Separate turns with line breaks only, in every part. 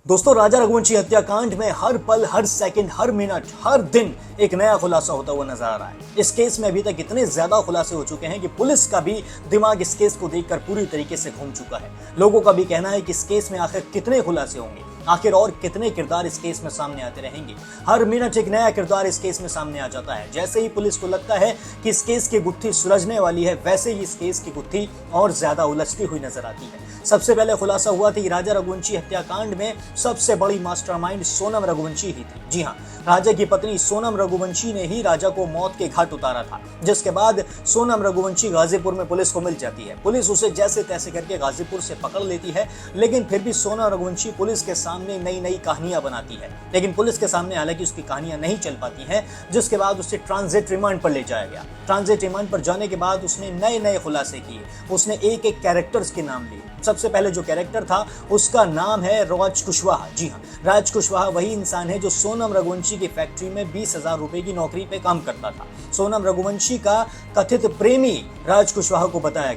दोस्तों, राजा रघुवंशी हत्याकांड में हर पल, हर सेकंड, हर मिनट, हर दिन एक नया खुलासा होता हुआ नजर आ रहा है। इस केस में अभी तक इतने ज्यादा खुलासे हो चुके हैं कि पुलिस का भी दिमाग इस केस को देखकर पूरी तरीके से घूम चुका है। लोगों का भी कहना है कि इस केस में आखिर कितने खुलासे होंगे, आखिर और कितने किरदार इस केस में सामने आते रहेंगे। हर मिनट एक नया किरदार इस केस में सामने आ जाता है। जैसे ही पुलिस को लगता है कि इस केस की गुत्थी सुलझने वाली है, वैसे ही इस केस की गुत्थी और ज्यादा उलझती हुई नजर आती है। सबसे पहले खुलासा हुआ था कि राजा रघुवंशी हत्याकांड में सबसे बड़ी मास्टरमाइंड सोनम रघुवंशी ही थी। जी हाँ, राजा की पत्नी सोनम रघुवंशी ने ही राजा को मौत के घाट उतारा था। जिसके बाद सोनम रघुवंशी गाजीपुर में पुलिस को मिल जाती है। पुलिस उसे जैसे तैसे करके गाजीपुर से पकड़ लेती है, लेकिन फिर भी सोनम रघुवंशी पुलिस के सामने नई नई कहानियां बनाती है। लेकिन पुलिस के सामने हालांकि उसकी कहानियां नहीं चल पाती हैं, जिसके बाद उसे ट्रांजिट रिमांड पर ले जाया गया। ट्रांजिट रिमांड पर जाने के बाद उसने नए नए खुलासे किए। उसने एक एक कैरेक्टर्स के नाम लिए। सबसे पहले जो कैरेक्टर था उसका नाम है राज कुशवाहा। जी हाँ, राज कुशवाहा वही इंसान है जो सोनम रघुवंशी की फैक्ट्री में 20,000 रुपए की नौकरी पे काम करता था। सोनम रघुवंशी का कथित प्रेमी राज कुशवाहा को बताया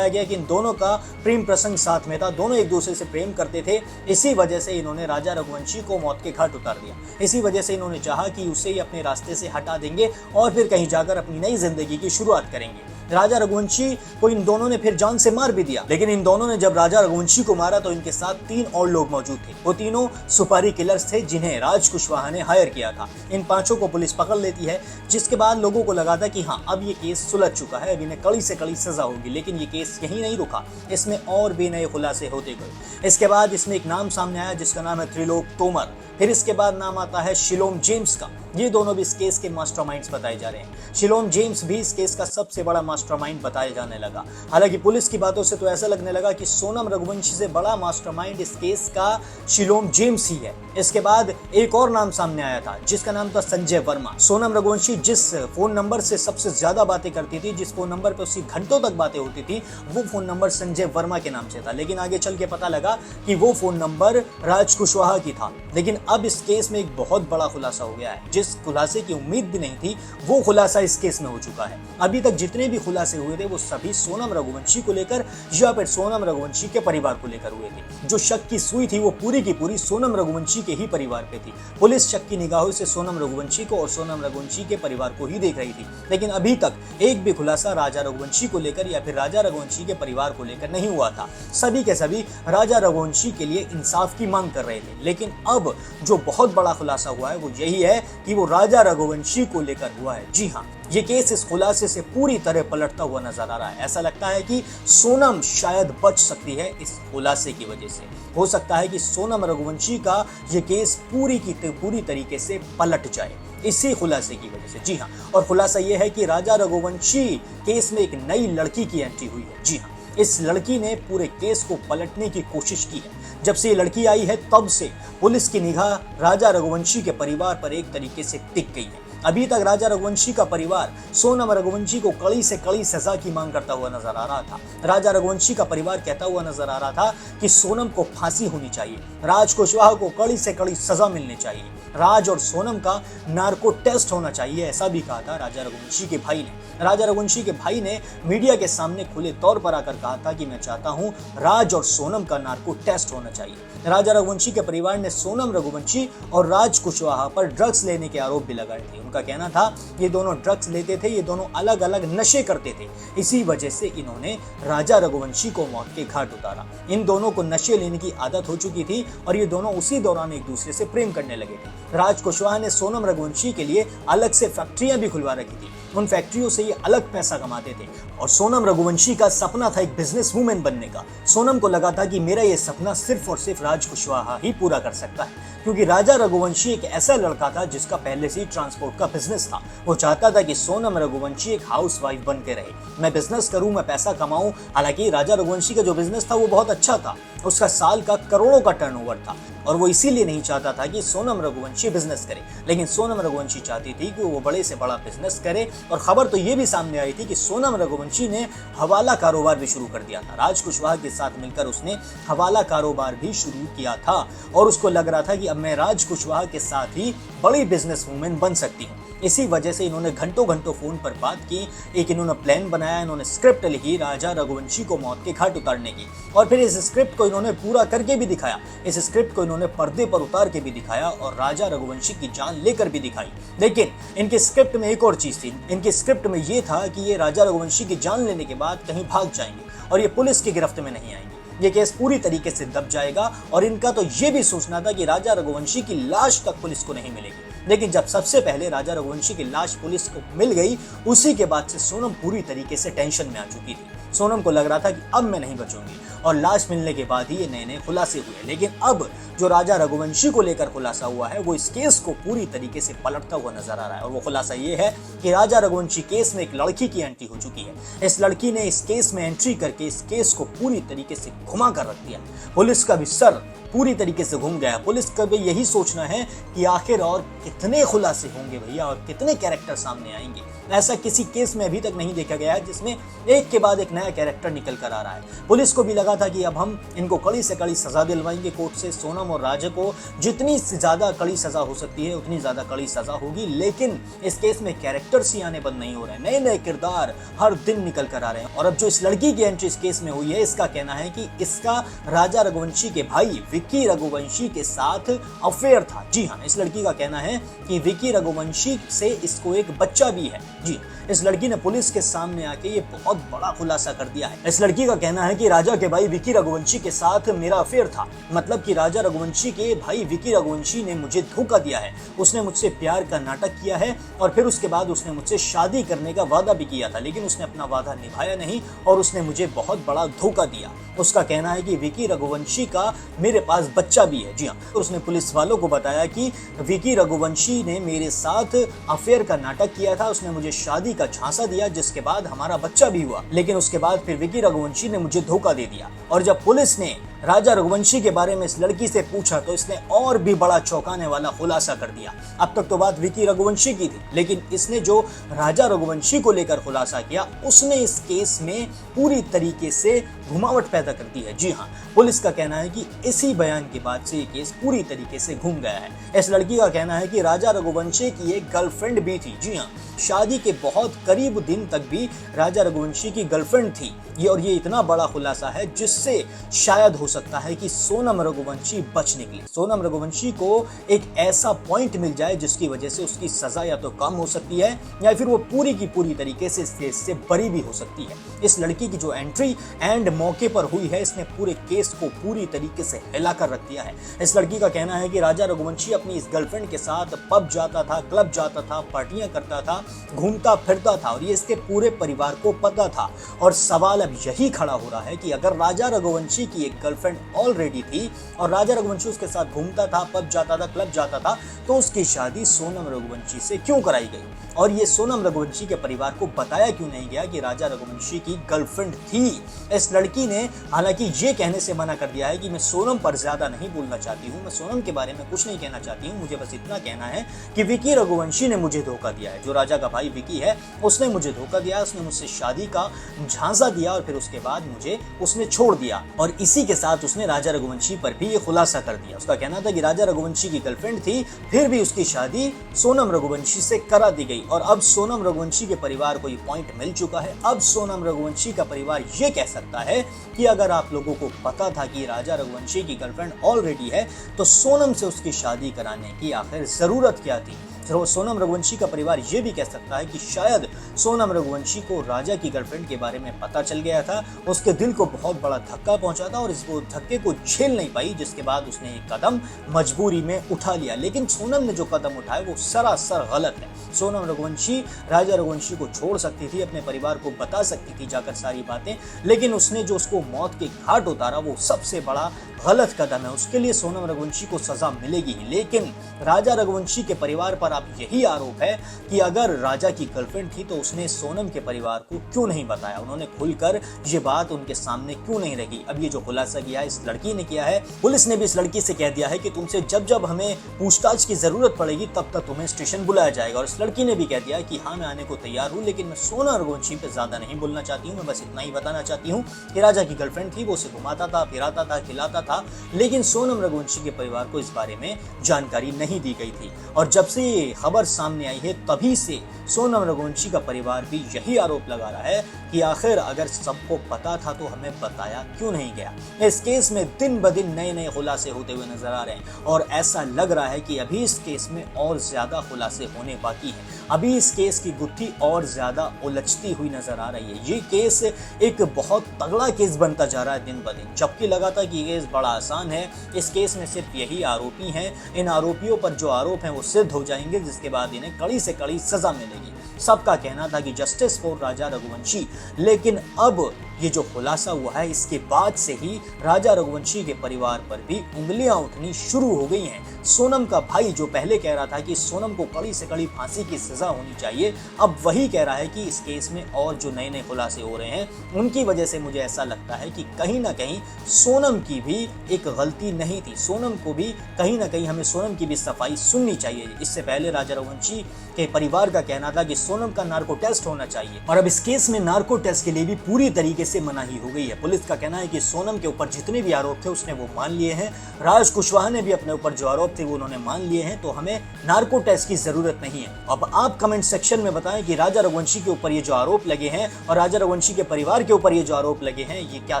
गया कि इन दोनों का प्रेम प्रसंग साथ में था। दोनों एक दूसरे से प्रेम करते थे। इसी वजह से इन्होंने राजा रघुवंशी को मौत के घाट उतार दिया। इसी वजह से इन्होंने चाहा कि उसे ही अपने रास्ते से हटा देंगे और फिर कहीं जाकर अपनी नई जिंदगी की शुरुआत करेंगे। राजा रघुवंशी को इन दोनों ने फिर जान से मार भी दिया। लेकिन इन दोनों ने जब राजा रघुवंशी को मारा तो इनके साथ 3 और लोग मौजूद थे। वो तीनों सुपारी किलर्स थे जिन्हें राज कुशवाहा ने हायर किया था। इन 5 को पुलिस पकड़ लेती है, जिसके बाद लोगों को लगा था कि हाँ, अब ये केस सुलझ चुका है, अब इन्हें कड़ी से कड़ी सजा होगी। लेकिन ये केस यहीं नहीं रुका, इसमें और भी नए खुलासे होते गए। इसके बाद इसमें एक नाम सामने आया जिसका नाम है त्रिलोक तोमर। फिर इसके बाद नाम आता है शिलोम जेम्स का। ये दोनों भी इस केस के मास्टरमाइंड्स बताए जा रहे हैं। शिलोम जेम्स भी इस केस का सबसे बड़ा मास्टरमाइंड बताया जाने लगा। हालांकि पुलिस की बातों से तो ऐसा लगने लगा कि सोनम रघुवंशी से बड़ा मास्टरमाइंड इस केस का शिलोम जेम्स ही है। इसके बाद एक और नाम सामने आया था जिसका नाम था संजय वर्मा। सोनम रघुवंशी जिस फोन नंबर से सबसे ज्यादा बातें करती थी, जिस फोन नंबर पर उसकी घंटों तक बातें होती थी, वो फोन नंबर संजय वर्मा के नाम से था। लेकिन आगे चल के पता लगा कि वो फोन नंबर राज कुशवाहा की था। लेकिन अब इस केस में एक बहुत बड़ा खुलासा हो गया है। जिस खुलासे की उम्मीद भी नहीं थी, वो खुलासा इस केस में हो चुका है। अभी तक जितने भी खुलासे हुए थे वो सभी सोनम रघुवंशी को लेकर या फिर सोनम रघुवंशी के परिवार को लेकर हुए थे। जो शक की सुई थी वो पूरी की पूरी सोनम रघुवंशी के ही परिवार पे थी। पुलिस शक की निगाहों से सोनम रघुवंशी को और सोनम रघुवंशी के परिवार को ही देख रही थी। लेकिन अभी तक एक भी खुलासा राजा रघुवंशी को लेकर या फिर राजा रघुवंशी के परिवार को लेकर नहीं हुआ था। सभी के सभी राजा रघुवंशी के लिए इंसाफ की मांग कर रहे थे। लेकिन अब जो बहुत बड़ा खुलासा हुआ है वो यही है कि वो राजा रघुवंशी को लेकर हुआ है। जी हाँ, ये केस इस खुलासे से पूरी तरह पलटता हुआ नजर आ रहा है। ऐसा लगता है कि सोनम शायद बच सकती है इस खुलासे की वजह से। हो सकता है कि सोनम रघुवंशी का ये केस पूरी तरीके से पलट जाए इसी खुलासे की वजह से। जी हाँ, और खुलासा ये है कि राजा रघुवंशी केस में एक नई लड़की की एंट्री हुई है। जी हाँ, इस लड़की ने पूरे केस को पलटने की कोशिश की है। जब से ये लड़की आई है तब से पुलिस की निगाह राजा रघुवंशी के परिवार पर एक तरीके से टिक गई है। अभी तक राजा रघुवंशी का परिवार सोनम रघुवंशी को कड़ी से कड़ी सजा की मांग करता हुआ नजर आ रहा था। राजा रघुवंशी का परिवार कहता हुआ नजर आ रहा था कि सोनम को फांसी होनी चाहिए, राज कुशवाहा को कड़ी से कड़ी सजा मिलनी चाहिए, राज और सोनम का नार्को टेस्ट होना चाहिए। ऐसा भी कहा था राजा रघुवंशी के भाई ने। राजा रघुवंशी के भाई ने मीडिया के सामने खुले तौर पर आकर कहा था कि मैं चाहता हूं राज और सोनम का नार्को टेस्ट होना चाहिए। राजा रघुवंशी के परिवार ने सोनम रघुवंशी और राज कुशवाहा पर ड्रग्स लेने के आरोप भी लगाए थे। उनका कहना था ये दोनों ड्रग्स लेते थे, ये दोनों अलग अलग नशे करते थे। इसी वजह से इन्होंने राजा रघुवंशी को मौत के घाट उतारा। इन दोनों को नशे लेने की आदत हो चुकी थी और ये दोनों उसी दौरान एक दूसरे से प्रेम करने लगे थे। राज कुशवाहा ने सोनम रघुवंशी के लिए अलग से फैक्ट्रियां भी खुलवा रखी थी। उन फैक्ट्रियों से ये अलग पैसा कमाते थे और सोनम रघुवंशी का सपना था एक बिजनेस वूमेन बनने का। सोनम को लगा था कि मेरा ये सपना सिर्फ और सिर्फ राज कुशवाहा ही पूरा कर सकता है, क्योंकि राजा रघुवंशी एक ऐसा लड़का था जिसका पहले से ही ट्रांसपोर्ट का बिजनेस था। वो चाहता था कि सोनम रघुवंशी एक हाउसवाइफ बन के रहे, मैं बिजनेस करूं, मैं पैसा कमाऊं। हालांकि राजा रघुवंशी का जो बिजनेस था वो बहुत अच्छा था, उसका साल का करोड़ों का टर्नओवर था और वो इसीलिए नहीं चाहता था कि सोनम रघुवंशी बिजनेस करे। लेकिन सोनम रघुवंशी चाहती थी कि वो बड़े से बड़ा बिजनेस करे। और खबर तो ये भी सामने आई थी कि सोनम रघुवंशी ने हवाला कारोबार भी शुरू कर दिया था। राज कुशवाहा के साथ मिलकर उसने हवाला कारोबार भी शुरू किया था और उसको लग रहा था कि अब मैं राज कुशवाहा के साथ ही बड़ी बिजनेस वूमेन बन सकती हूँ। इसी वजह से इन्होंने घंटों घंटों फोन पर बात की, एक इन्होंने प्लान बनाया, इन्होंने स्क्रिप्ट लिखी राजा रघुवंशी को मौत के घाट उतारने की, और फिर इस स्क्रिप्ट को इन्होंने पूरा करके भी दिखाया। इस स्क्रिप्ट को इन्होंने पर्दे पर उतार के भी दिखाया और राजा रघुवंशी की जान लेकर भी दिखाई। लेकिन इनकी स्क्रिप्ट में एक और चीज थी। इनकी स्क्रिप्ट में ये था कि ये राजा रघुवंशी की जान लेने के बाद कहीं भाग जाएंगे और ये पुलिस की गिरफ्त में नहीं आएंगे, ये केस पूरी तरीके से दब जाएगा। और इनका तो ये भी सोचना था कि राजा रघुवंशी की लाश तक पुलिस को नहीं मिलेगी। लेकिन जब सबसे पहले राजा रघुवंशी की लाश पुलिस को मिल गई, उसी के बाद से सोनम पूरी तरीके से टेंशन में आ चुकी थी। सोनम को लग रहा था कि अब मैं नहीं बचूंगी, और लाश मिलने के बाद ही ये नए नए खुलासे हुए। लेकिन अब जो राजा रघुवंशी को लेकर खुलासा हुआ है, वो इस केस को पूरी तरीके से पलटता हुआ नजर आ रहा है। और वो खुलासा ये है कि राजा रघुवंशी केस में एक लड़की की एंट्री हो चुकी है। इस लड़की ने इस केस में एंट्री करके इस केस को पूरी तरीके से घुमा कर रख दिया। पुलिस का भी सर पूरी तरीके से घूम गया। पुलिस का भी यही सोचना है कि आखिर और कितने खुलासे होंगे भैया, और कितने कैरेक्टर सामने आएंगे। ऐसा किसी केस में अभी तक नहीं देखा गया है जिसमें एक के बाद एक नया कैरेक्टर निकल कर आ रहा है। पुलिस को भी लगा था कि अब हम इनको कड़ी से कड़ी सजा दिलवाएंगे कोर्ट से। सोनम और राजा को जितनी ज्यादा कड़ी सजा हो सकती है उतनी ज्यादा कड़ी सजा होगी। लेकिन इस केस में कैरेक्टर्स ही आने बंद नहीं हो रहे हैं, नए नए किरदार हर दिन निकल कर आ रहे हैं। और अब जो इस लड़की की एंट्री इस केस में हुई है, इसका कहना है कि इसका राजा रघुवंशी के भाई विक्की रघुवंशी के साथ अफेयर था। जी हाँ, इस लड़की का कहना है कि विक्की रघुवंशी से इसको एक बच्चा भी है। जी, इस लड़की ने पुलिस के सामने आके ये बहुत बड़ा खुलासा कर दिया है। इस लड़की का कहना है कि राजा के भाई विक्की रघुवंशी के साथ मेरा अफेयर था। मतलब कि राजा रघुवंशी के भाई विक्की रघुवंशी ने मुझे धोखा दिया है। उसने मुझसे प्यार का नाटक किया है और फिर उसके बाद उसने मुझसे शादी करने का वादा भी किया था, लेकिन उसने अपना वादा निभाया नहीं और उसने मुझे बहुत बड़ा धोखा दिया। उसका कहना है कि विक्की रघुवंशी का मेरे पास बच्चा भी है। जी हाँ, उसने पुलिस वालों को बताया कि विक्की रघुवंशी ने मेरे साथ अफेयर का नाटक किया था, उसने मुझे शादी का झांसा दिया, जिसके बाद हमारा बच्चा भी हुआ। लेकिन उसके बाद फिर विक्की रघुवंशी ने मुझे धोखा दे दिया। और जब पुलिस ने राजा रघुवंशी के बारे में इस लड़की से पूछा तो इसने और भी बड़ा चौंकाने वाला खुलासा कर दिया। अब तक तो बात विक्की रघुवंशी की थी, लेकिन इसने जो राजा रघुवंशी को लेकर खुलासा किया, उसने इस केस में पूरी तरीके से घुमावट पैदा कर दी है। जी हाँ, पुलिस का कहना है कि इसी बयान के बाद से ये केस पूरी तरीके से घूम गया है। इस लड़की का कहना है कि राजा रघुवंशी की एक गर्लफ्रेंड भी थी। जी हाँ, शादी के बहुत करीब दिन तक भी राजा रघुवंशी की गर्लफ्रेंड थी। ये इतना बड़ा खुलासा है जिससे शायद हो सकता है कि सोनम रघुवंशी बच निकले। सोनम रघुवंशी को एक ऐसा पॉइंट मिल जाए जिसकी वजह से उसकी सजा या तो कम हो सकती है या फिर वो पूरी की पूरी तरीके से इस केस से बरी भी हो सकती है। इस लड़की की जो एंट्री एंड मौके पर हुई है, इसने पूरे केस को पूरी तरीके से हिला कर रख दिया है। इस लड़की का कहना है कि राजा रघुवंशी अपनी इस गर्लफ्रेंड के साथ पब जाता था, क्लब जाता था, पार्टियां करता था, घूमता फिरता था और ये इसके पूरे परिवार को पता था। और सवाल अब यही खड़ा हो रहा है कि अगर राजा रघुवंशी की एक गर्लफ्रेंड ऑलरेडी थी और राजा रघुवंशी उसके साथ घूमता था, पब जाता था, क्लब जाता था, तो उसकी शादी सोनम रघुवंशी से क्यों कराई गई? और ये सोनम रघुवंशी के परिवार को बताया क्यों नहीं गया कि राजा रघुवंशी की गर्लफ्रेंड थी? इस लड़की ने हालांकि ये कहने से मना कर दिया है कि मैं सोनम पर ज्यादा नहीं बोलना चाहती हूँ, मैं सोनम के बारे में कुछ नहीं कहना चाहती हूँ, मुझे बस इतना कहना है कि विक्की रघुवंशी ने मुझे धोखा दिया है। जो राजा का भाई विक्की है, उसने मुझे धोखा दिया, उसने मुझसे शादी का झांसा दिया और फिर उसके बाद मुझे उसने छोड़ दिया। और इसी के साथ उसने राजा रघुवंशी पर भी ये खुलासा कर दिया। उसका कहना था कि राजा रघुवंशी की गर्लफ्रेंड थी, फिर भी उसकी शादी सोनम रघुवंशी से करा दी गई। और अब सोनम रघुवंशी के परिवार को ये पॉइंट मिल चुका है। अब सोनम रघुवंशी का परिवार ये कह सकता है कि अगर आप लोगों को पता था कि राजा रघुवंशी की गर्लफ्रेंड ऑलरेडी है, तो सोनम से उसकी शादी कराने की आखिर जरूरत क्या थी? तो सोनम रघुवंशी का परिवार ये भी कह सकता है कि शायद सोनम रघुवंशी को राजा की गर्लफ्रेंड के बारे में पता चल गया था, उसके दिल को बहुत बड़ा धक्का पहुंचा था और इसको धक्के को झेल नहीं पाई, जिसके बाद उसने एक कदम मजबूरी में उठा लिया। लेकिन सोनम ने जो कदम उठाया वो सरासर गलत है। सोनम रघुवंशी राजा रघुवंशी को छोड़ सकती थी, अपने परिवार को बता सकती थी जाकर सारी बातें, लेकिन उसने जो उसको मौत के घाट उतारा वो सबसे बड़ा गलत कदम है। उसके लिए सोनम रघुवंशी को सजा मिलेगी ही। लेकिन राजा रघुवंशी के परिवार पर अब यही आरोप है कि अगर राजा की गर्लफ्रेंड थी तो उसने सोनम के परिवार को क्यों नहीं बताया, उन्होंने खुलकर ये बात उनके सामने क्यों नहीं रखी। अब ये जो खुलासा किया है इस लड़की ने किया है, पुलिस ने भी इस लड़की से कह दिया है कि तुमसे जब जब हमें पूछताछ की जरूरत पड़ेगी तब तक तुम्हें स्टेशन बुलाया जाएगा। और इस लड़की ने भी कह दिया कि हाँ, मैं आने को तैयार हूँ, लेकिन मैं सोनम रघुवंशी पे ज्यादा नहीं बोलना चाहती हूँ। मैं बस इतना ही बताना चाहती हूँ कि राजा की गर्लफ्रेंड थी, वो उसे घुमाता था, फिराता था, खिलाता था, लेकिन सोनम रघुवंशी के परिवार को इस बारे में जानकारी नहीं दी गई थी। और जब से ये ये खबर सामने आई है तभी से सोनम रघुवंशी का परिवार भी यही आरोप लगा रहा है कि आखिर अगर सबको पता था तो हमें बताया क्यों नहीं गया। इस केस में दिन ब दिन नए नए खुलासे होते हुए नजर आ रहे हैं और ऐसा लग रहा है कि अभी इस केस में और ज्यादा खुलासे होने बाकी हैं। अभी इस केस की गुत्थी और ज्यादा उलझती हुई नजर आ रही है। ये केस एक बहुत तगड़ा केस बनता जा रहा है दिन ब दिन, जबकि लगा था कि ये केस बड़ा आसान है। इस केस में सिर्फ यही आरोपी हैं, इन आरोपियों पर जो आरोप हैं वो सिद्ध हो जाएंगे, जिसके बाद इन्हें कड़ी से कड़ी सजा मिलेगी। सबका कहना था कि जस्टिस फॉर राजा रघुवंशी, लेकिन अब ये जो खुलासा हुआ है इसके बाद से ही राजा रघुवंशी के परिवार पर भी उंगलियां उठनी शुरू हो गई हैं। सोनम का भाई जो पहले कह रहा था कि सोनम को कड़ी से कड़ी फांसी की सजा होनी चाहिए, अब वही कह रहा है कि इस केस में और जो नए नए खुलासे हो रहे हैं उनकी वजह से मुझे ऐसा लगता है कि कहीं ना कहीं सोनम की भी एक गलती नहीं थी। सोनम को भी कहीं ना कहीं हमें सोनम की भी सफाई सुननी चाहिए। इससे पहले राजा रघुवंशी के परिवार का कहना था कि सोनम का नार्को टेस्ट होना चाहिए और अब इस केस में नार्को टेस्ट के लिए भी पूरी तरीके से मनाही हो गई है। पुलिस का कहना है कि सोनम के ऊपर जितने भी आरोप थे उसने वो मान लिए हैं। राज कुशवाहा ने भी अपने ऊपर जो आरोप थे वो उन्होंने मान लिए हैं, तो हमें नार्को टेस्ट की जरूरत नहीं है। अब आप कमेंट सेक्शन में बताएं कि राजा रघुवंशी के ऊपर ये जो आरोप लगे हैं और राजा रघुवंशी के परिवार के ऊपर ये जो आरोप लगे हैं ये क्या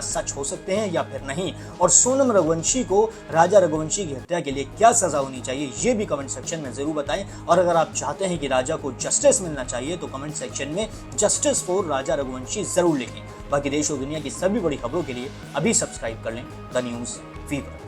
सच हो सकते हैं या फिर नहीं, और सोनम रघुवंशी को राजा रघुवंशी की हत्या के लिए क्या सजा होनी चाहिए ये भी कमेंट सेक्शन में जरूर बताएं। और अगर आप चाहते हैं कि राजा को जस्टिस मिलना चाहिए तो कमेंट सेक्शन में जस्टिस फॉर राजा रघुवंशी जरूर लिखें। बाकी देश और दुनिया की सभी बड़ी खबरों के लिए अभी सब्सक्राइब कर लें द न्यूज़ फीवर।